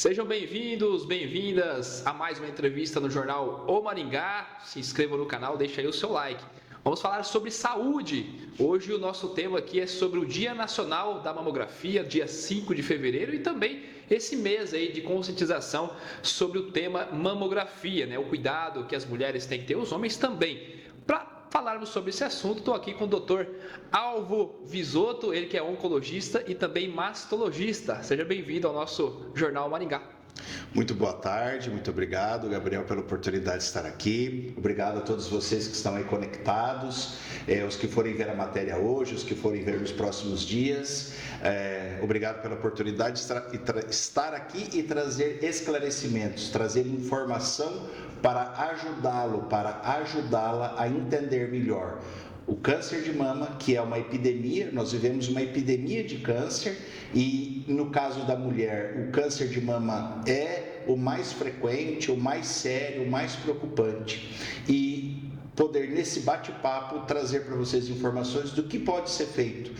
Sejam bem-vindos, bem-vindas a mais uma entrevista no Jornal O Maringá. Se inscreva no canal, deixa aí o seu like. Vamos falar sobre saúde. Hoje o nosso tema aqui é sobre o Dia Nacional da Mamografia, dia 5 de fevereiro, e também esse mês aí de conscientização sobre o tema mamografia, né? O cuidado que as mulheres têm que ter, os homens também. Para falarmos sobre esse assunto, estou aqui com o Dr. Alvo Visoto, ele que é oncologista e também mastologista. Seja bem-vindo ao nosso Jornal Maringá. Muito boa tarde, muito obrigado, Gabriel, pela oportunidade de estar aqui. Obrigado a todos vocês que estão aí conectados, os que forem ver a matéria hoje, os que forem ver nos próximos dias. Obrigado pela oportunidade de estar aqui e trazer esclarecimentos, trazer informação para ajudá-lo, para ajudá-la a entender melhor o câncer de mama, que é uma epidemia. Nós vivemos uma epidemia de câncer e, no caso da mulher, o câncer de mama é o mais frequente, o mais sério, o mais preocupante. E poder, nesse bate-papo, trazer para vocês informações do que pode ser feito.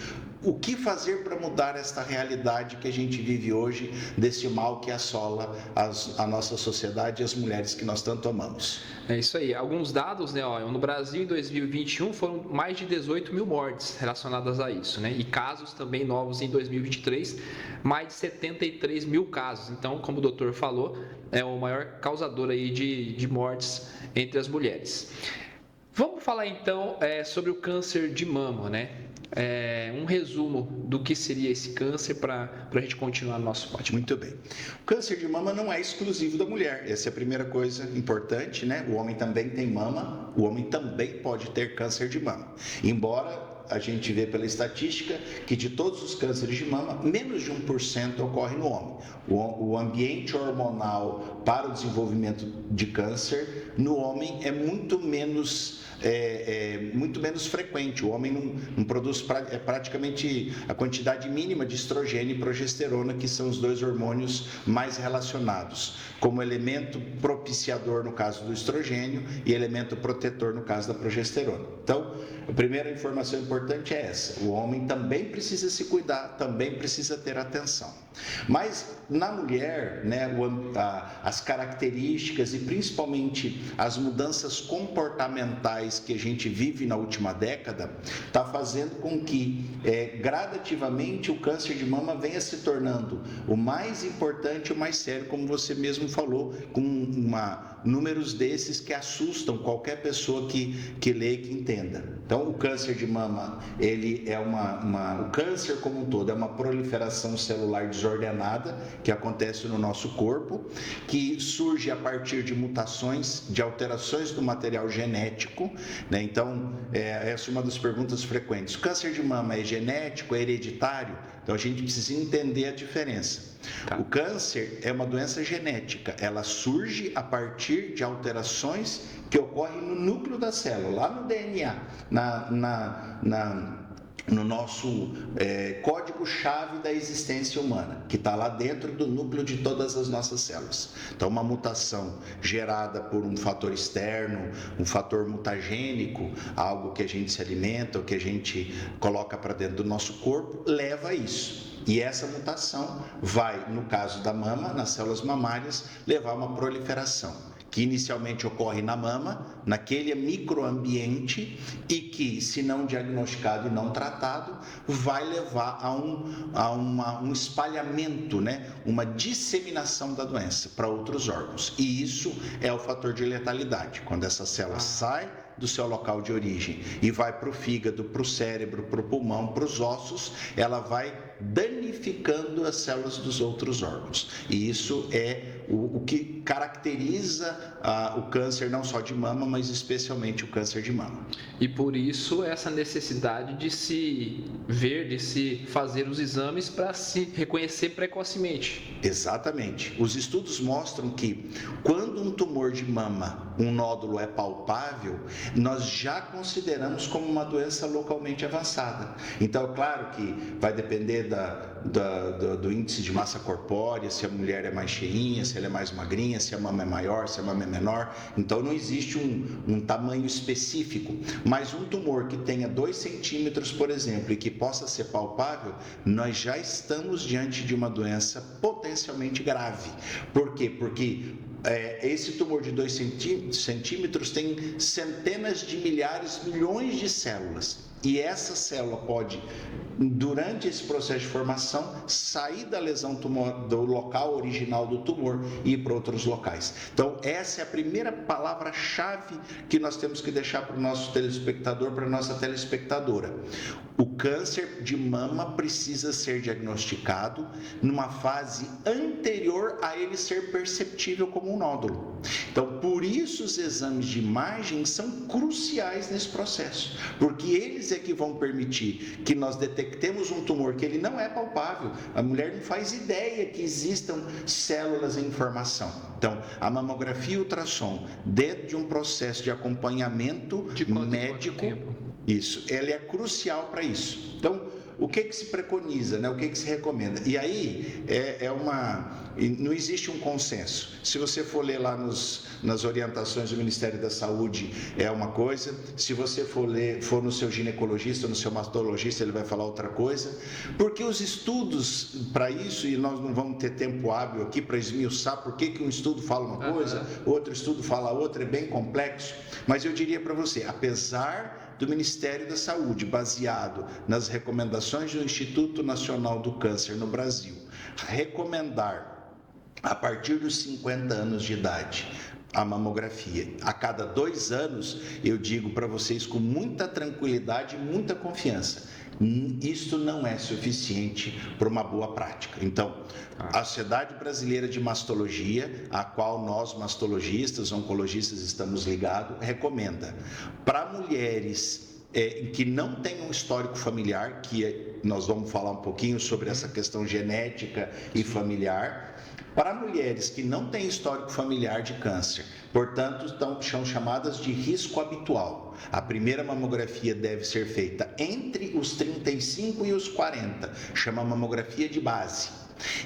O que fazer para mudar esta realidade que a gente vive hoje, desse mal que assola a nossa sociedade e as mulheres que nós tanto amamos? É isso aí. Alguns dados, né? No Brasil, em 2021, foram mais de 18 mil mortes relacionadas a isso, né? E casos também novos em 2023, mais de 73 mil casos. Então, como o doutor falou, é o maior causador aí de mortes entre as mulheres. Vamos falar então sobre o câncer de mama, né? Um resumo do que seria esse câncer para a gente continuar no nosso bate-papo. Muito bem. O câncer de mama não é exclusivo da mulher. Essa é a primeira coisa importante, né? O homem também tem mama, o homem também pode ter câncer de mama. Embora a gente vê pela estatística que de todos os cânceres de mama, menos de 1% ocorre no homem. O ambiente hormonal para o desenvolvimento de câncer no homem é muito menos frequente. O homem não produz praticamente a quantidade mínima de estrogênio e progesterona, que são os dois hormônios mais relacionados, como elemento propiciador no caso do estrogênio e elemento protetor no caso da progesterona. Então, a primeira informação importante é essa: o homem também precisa se cuidar, também precisa ter atenção. Mas na mulher, né, as características e principalmente as mudanças comportamentais que a gente vive na última década está fazendo com que gradativamente o câncer de mama venha se tornando o mais importante, o mais sério, como você mesmo falou, com números desses que assustam qualquer pessoa que lê e que entenda. Então, o câncer de mama, ele é o câncer como um todo é uma proliferação celular desordenada que acontece no nosso corpo, que surge a partir de mutações, de alterações do material genético, né? Então, essa é uma das perguntas frequentes. O câncer de mama é genético, é hereditário? Então, a gente precisa entender a diferença. Tá. O câncer é uma doença genética, ela surge a partir de alterações que ocorrem no núcleo da célula, lá no DNA, no nosso código-chave da existência humana, que está lá dentro do núcleo de todas as nossas células. Então, uma mutação gerada por um fator externo, um fator mutagênico, algo que a gente se alimenta, ou que a gente coloca para dentro do nosso corpo, leva a isso. E essa mutação vai, no caso da mama, nas células mamárias, levar a uma proliferação, que inicialmente ocorre na mama, naquele microambiente, e que, se não diagnosticado e não tratado, vai levar a um espalhamento, né? Uma disseminação da doença para outros órgãos. E isso é o fator de letalidade. Quando essa célula sai do seu local de origem e vai para o fígado, para o cérebro, para o pulmão, para os ossos, ela vai danificando as células dos outros órgãos. E isso é o que caracteriza o câncer, não só de mama, mas especialmente o câncer de mama. E por isso essa necessidade de se ver, de se fazer os exames para se reconhecer precocemente. Exatamente. Os estudos mostram que quando um tumor de mama, um nódulo é palpável, nós já consideramos como uma doença localmente avançada. Então, é claro que vai depender do índice de massa corpórea, se a mulher é mais cheinha, se ela é mais magrinha, se a mama é maior, se a mama é menor. Então, não existe um tamanho específico, mas um tumor que tenha 2 centímetros, por exemplo, e que possa ser palpável, nós já estamos diante de uma doença potencialmente grave. Por quê? Porque esse tumor de 2 centímetros tem centenas de milhares, milhões de células. E essa célula pode, durante esse processo de formação, sair da lesão do local original do tumor e ir para outros locais. Então, essa é a primeira palavra-chave que nós temos que deixar para o nosso telespectador, para a nossa telespectadora. O câncer de mama precisa ser diagnosticado numa fase anterior a ele ser perceptível como um nódulo. Então, por isso os exames de imagem são cruciais nesse processo, porque eles é que vão permitir que nós detectemos um tumor que ele não é palpável. A mulher não faz ideia que existam células em formação. Então, a mamografia e o ultrassom, dentro de um processo de acompanhamento médico, isso, ela é crucial para isso. Então, o que se preconiza, né? O que se recomenda? E aí, não existe um consenso. Se você for ler lá nas orientações do Ministério da Saúde, é uma coisa. Se você for no seu ginecologista, no seu mastologista, ele vai falar outra coisa. Porque os estudos para isso, e nós não vamos ter tempo hábil aqui para esmiuçar por que um estudo fala uma coisa, outro estudo fala outra, é bem complexo. Mas eu diria para você, apesar do Ministério da Saúde, baseado nas recomendações do Instituto Nacional do Câncer no Brasil, recomendar a partir dos 50 anos de idade a mamografia. A cada 2 anos, eu digo para vocês com muita tranquilidade e muita confiança, isso não é suficiente para uma boa prática. Então, a Sociedade Brasileira de Mastologia, a qual nós mastologistas, oncologistas estamos ligados, recomenda para mulheres que não têm um histórico familiar, que nós vamos falar um pouquinho sobre essa questão genética e familiar, para mulheres que não têm histórico familiar de câncer, portanto, são chamadas de risco habitual. A primeira mamografia deve ser feita entre os 35 e os 40, chama mamografia de base,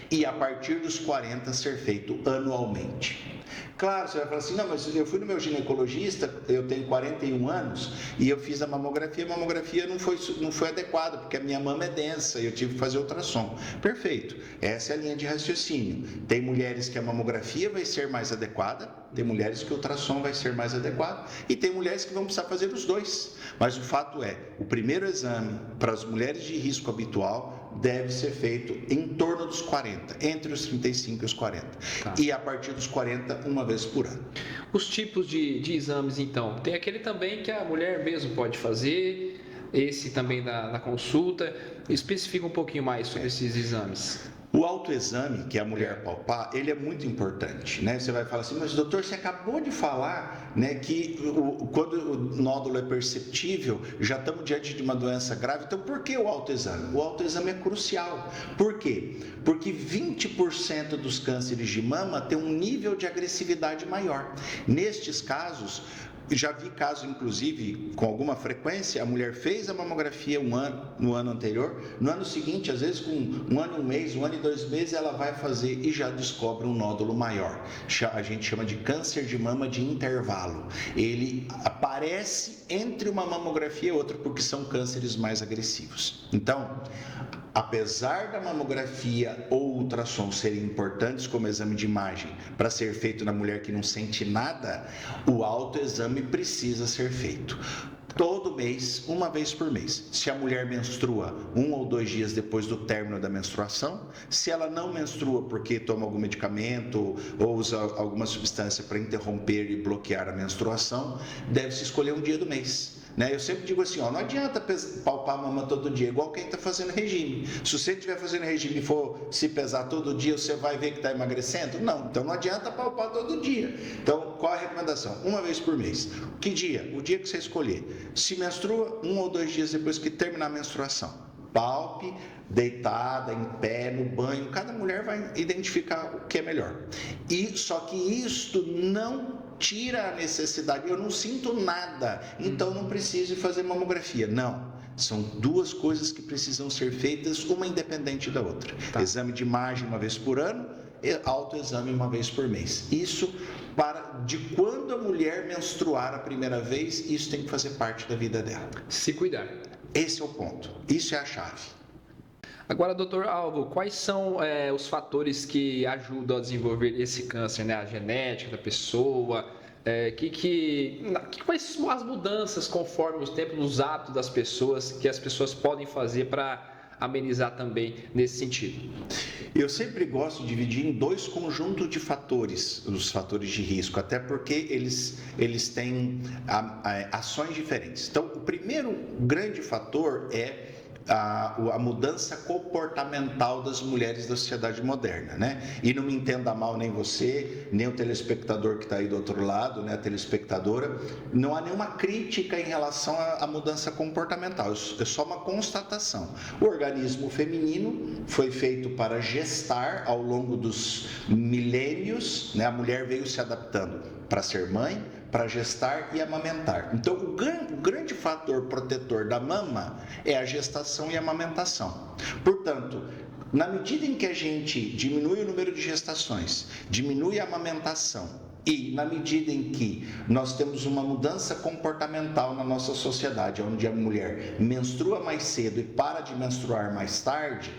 e a partir dos 40 ser feito anualmente. Claro, você vai falar assim, não, mas eu fui no meu ginecologista, eu tenho 41 anos, e eu fiz a mamografia não foi adequada, porque a minha mama é densa, e eu tive que fazer ultrassom. Perfeito, essa é a linha de raciocínio. Tem mulheres que a mamografia vai ser mais adequada, tem mulheres que o ultrassom vai ser mais adequado, e tem mulheres que vão precisar fazer os dois. Mas o fato é, o primeiro exame para as mulheres de risco habitual deve ser feito em torno dos 40, entre os 35 e os 40. Tá. E a partir dos 40, uma vez por ano. Os tipos de exames, então, tem aquele também que a mulher mesmo pode fazer, esse também da consulta. Especifica um pouquinho mais sobre esses exames. O autoexame, que é a mulher palpar, ele é muito importante, né? Você vai falar assim, mas doutor, você acabou de falar, né, que quando o nódulo é perceptível, já estamos diante de uma doença grave, então por que o autoexame? O autoexame é crucial. Por quê? Porque 20% dos cânceres de mama têm um nível de agressividade maior. Nestes casos, já vi casos, inclusive, com alguma frequência, a mulher fez a mamografia no ano anterior, no ano seguinte, às vezes com 1 ano e 1 mês, 1 ano e 2 meses, ela vai fazer e já descobre um nódulo maior. A gente chama de câncer de mama de intervalo. Ele aparece entre uma mamografia e outra, porque são cânceres mais agressivos. Então, apesar da mamografia ou ultrassom serem importantes como exame de imagem para ser feito na mulher que não sente nada, o autoexame precisa ser feito. Todo mês, uma vez por mês. Se a mulher menstrua 1 ou 2 dias depois do término da menstruação, se ela não menstrua porque toma algum medicamento ou usa alguma substância para interromper e bloquear a menstruação, deve-se escolher um dia do mês. Eu sempre digo assim, não adianta palpar a mama todo dia, igual quem está fazendo regime. Se você estiver fazendo regime e for se pesar todo dia, você vai ver que está emagrecendo? Não, então não adianta palpar todo dia. Então, qual a recomendação? Uma vez por mês. Que dia? O dia que você escolher. Se menstrua, 1 ou 2 dias depois que terminar a menstruação. Palpe, deitada, em pé, no banho, cada mulher vai identificar o que é melhor. E só que isto não tira a necessidade, eu não sinto nada, então não preciso fazer mamografia. Não, são duas coisas que precisam ser feitas, uma independente da outra. Tá. Exame de imagem uma vez por ano, autoexame uma vez por mês. Isso de quando a mulher menstruar a primeira vez, isso tem que fazer parte da vida dela. Se cuidar. Esse é o ponto, isso é a chave. Agora, doutor Alvo, quais são os fatores que ajudam a desenvolver esse câncer, né? A genética da pessoa, quais são as mudanças conforme os tempos, os hábitos das pessoas, que as pessoas podem fazer para amenizar também nesse sentido? Eu sempre gosto de dividir em dois conjuntos de fatores, os fatores de risco, até porque eles têm ações diferentes. Então, o primeiro grande fator é a mudança comportamental das mulheres da sociedade moderna, né? E não me entenda mal nem você, nem o telespectador que está aí do outro lado, né? A telespectadora, não há nenhuma crítica em relação à mudança comportamental, é só uma constatação. O organismo feminino foi feito para gestar ao longo dos milênios, né? A mulher veio se adaptando para ser mãe, para gestar e amamentar. Então, o grande fator protetor da mama é a gestação e a amamentação. Portanto, na medida em que a gente diminui o número de gestações, diminui a amamentação e na medida em que nós temos uma mudança comportamental na nossa sociedade, onde a mulher menstrua mais cedo e para de menstruar mais tarde,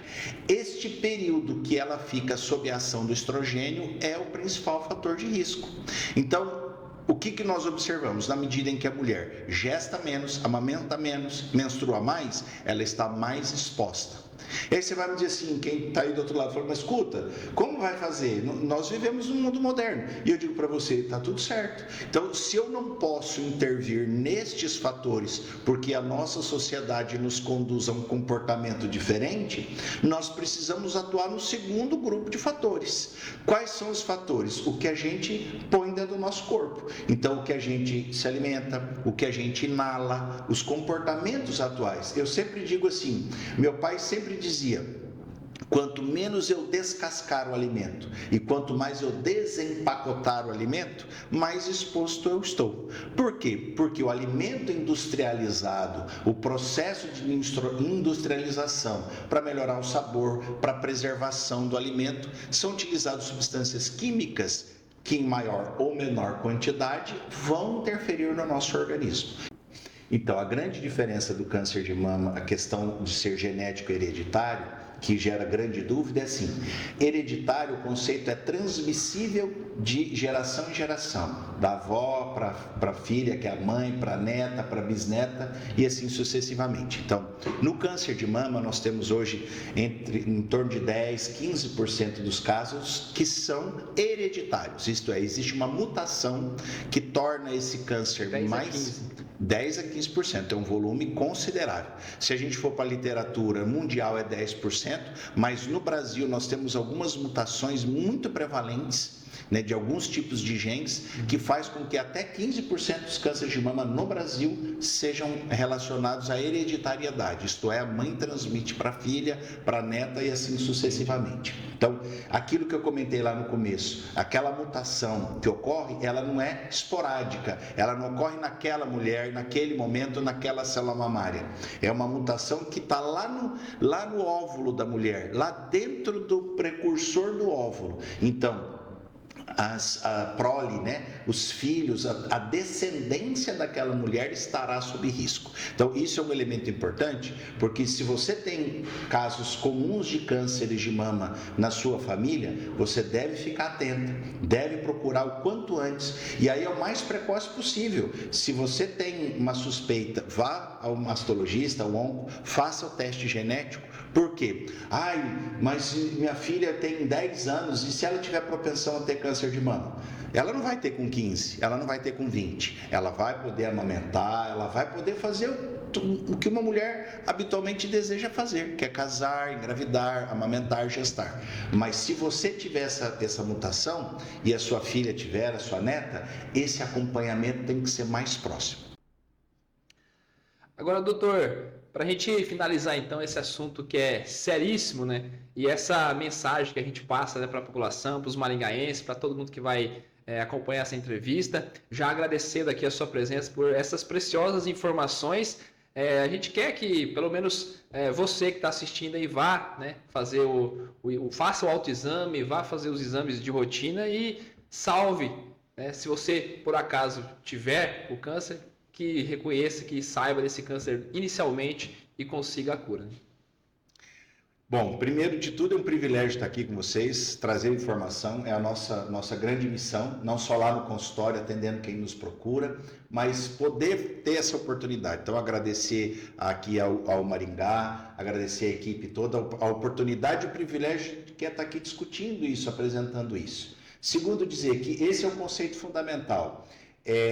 este período que ela fica sob a ação do estrogênio é o principal fator de risco. Então, o que nós observamos? Na medida em que a mulher gesta menos, amamenta menos, menstrua mais, ela está mais exposta. E aí você vai me dizer assim, quem está aí do outro lado, fala, mas escuta, como vai fazer? Nós vivemos num mundo moderno. E eu digo para você, está tudo certo. Então, se eu não posso intervir nestes fatores, porque a nossa sociedade nos conduz a um comportamento diferente, nós precisamos atuar no segundo grupo de fatores. Quais são os fatores? O que a gente põe dentro do nosso corpo. Então, o que a gente se alimenta, o que a gente inala, os comportamentos atuais. Eu sempre digo assim, meu pai sempre dizia, quanto menos eu descascar o alimento e quanto mais eu desempacotar o alimento, mais exposto eu estou. Por quê? Porque o alimento industrializado, o processo de industrialização para melhorar o sabor, para a preservação do alimento, são utilizadas substâncias químicas que em maior ou menor quantidade vão interferir no nosso organismo. Então, a grande diferença do câncer de mama, a questão de ser genético e hereditário, que gera grande dúvida, é assim, hereditário, o conceito é transmissível de geração em geração, da avó para a filha, que é a mãe, para a neta, para a bisneta e assim sucessivamente. Então, no câncer de mama, nós temos hoje em torno de 10, 15% dos casos que são hereditários, isto é, existe uma mutação que torna esse câncer mais... 10 a 15%, é um volume considerável. Se a gente for para a literatura mundial é 10%, mas no Brasil nós temos algumas mutações muito prevalentes, né, de alguns tipos de genes, que faz com que até 15% dos cânceres de mama no Brasil sejam relacionados à hereditariedade, isto é, a mãe transmite para a filha, para a neta e assim sucessivamente. Então, aquilo que eu comentei lá no começo, aquela mutação que ocorre, ela não é esporádica, ela não ocorre naquela mulher, naquele momento, naquela célula mamária. É uma mutação que está lá no óvulo da mulher, lá dentro do precursor do óvulo. Então, a prole, né? Os filhos, a descendência daquela mulher estará sob risco. Então, isso é um elemento importante, porque se você tem casos comuns de cânceres de mama na sua família, você deve ficar atento, deve procurar o quanto antes, e aí é o mais precoce possível. Se você tem uma suspeita, vá ao mastologista, ao onco, faça o teste genético. Por quê? Mas minha filha tem 10 anos e se ela tiver propensão a ter câncer de mama? Ela não vai ter com 15, ela não vai ter com 20. Ela vai poder amamentar, ela vai poder fazer o que uma mulher habitualmente deseja fazer, que é casar, engravidar, amamentar, gestar. Mas se você tiver essa mutação e a sua filha tiver, a sua neta, esse acompanhamento tem que ser mais próximo. Agora, doutor, para a gente finalizar então esse assunto que é seríssimo, né? E essa mensagem que a gente passa, né, para a população, para os maringaenses, para todo mundo que vai acompanhar essa entrevista, já agradecendo aqui a sua presença por essas preciosas informações. A gente quer que, pelo menos, você que está assistindo aí vá, né, fazer faça o autoexame, vá fazer os exames de rotina e salve, né, se você, por acaso, tiver o câncer, que reconheça, que saiba desse câncer inicialmente e consiga a cura. Né? Bom, primeiro de tudo é um privilégio estar aqui com vocês, trazer informação, é a nossa grande missão, não só lá no consultório atendendo quem nos procura, mas poder ter essa oportunidade. Então, agradecer aqui ao Maringá, agradecer a equipe toda, a oportunidade e o privilégio de estar aqui discutindo isso, apresentando isso. Segundo, dizer que esse é o conceito fundamental.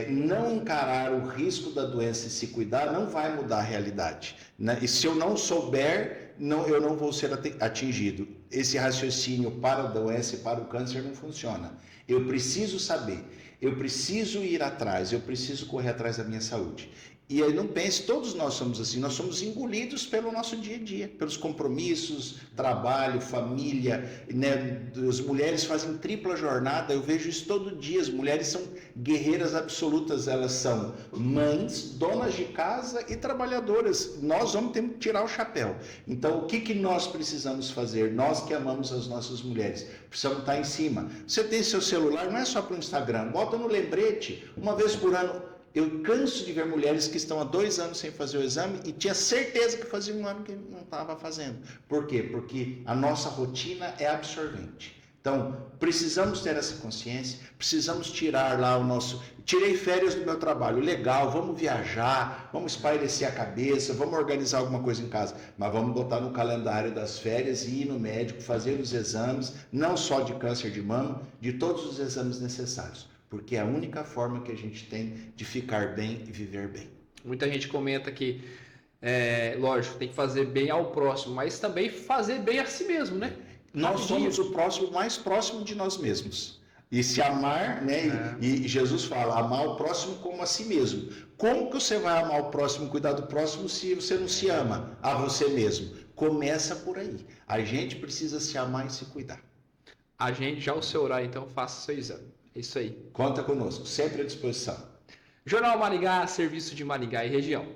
Não encarar o risco da doença e se cuidar não vai mudar a realidade. Né? E se eu não souber, eu não vou ser atingido. Esse raciocínio para a doença e para o câncer não funciona. Eu preciso saber, eu preciso ir atrás, eu preciso correr atrás da minha saúde. E aí não pense, todos nós somos assim, nós somos engolidos pelo nosso dia a dia, pelos compromissos, trabalho, família, né? As mulheres fazem tripla jornada, eu vejo isso todo dia, as mulheres são guerreiras absolutas, elas são mães, donas de casa e trabalhadoras, nós homens temos que tirar o chapéu. Então o que nós precisamos fazer, nós que amamos as nossas mulheres, precisamos estar em cima. Você tem seu celular, não é só para o Instagram, bota no lembrete, uma vez por ano. Eu canso de ver mulheres que estão há 2 anos sem fazer o exame e tinha certeza que fazia 1 ano que não estava fazendo. Por quê? Porque a nossa rotina é absorvente. Então, precisamos ter essa consciência, precisamos tirar lá o nosso... Tirei férias do meu trabalho, legal, vamos viajar, vamos espairecer a cabeça, vamos organizar alguma coisa em casa, mas vamos botar no calendário das férias e ir no médico, fazer os exames, não só de câncer de mama, de todos os exames necessários. Porque é a única forma que a gente tem de ficar bem e viver bem. Muita gente comenta que, lógico, tem que fazer bem ao próximo, mas também fazer bem a si mesmo, né? Nós somos o próximo mais próximo de nós mesmos. E se amar, né? E Jesus fala, amar o próximo como a si mesmo. Como que você vai amar o próximo, cuidar do próximo, se você não se ama a você mesmo? Começa por aí. A gente precisa se amar e se cuidar. Agende já o seu horário, então faça o seu exame. É isso aí. Conta conosco, sempre à disposição. Jornal Maringá, serviço de Maringá e região.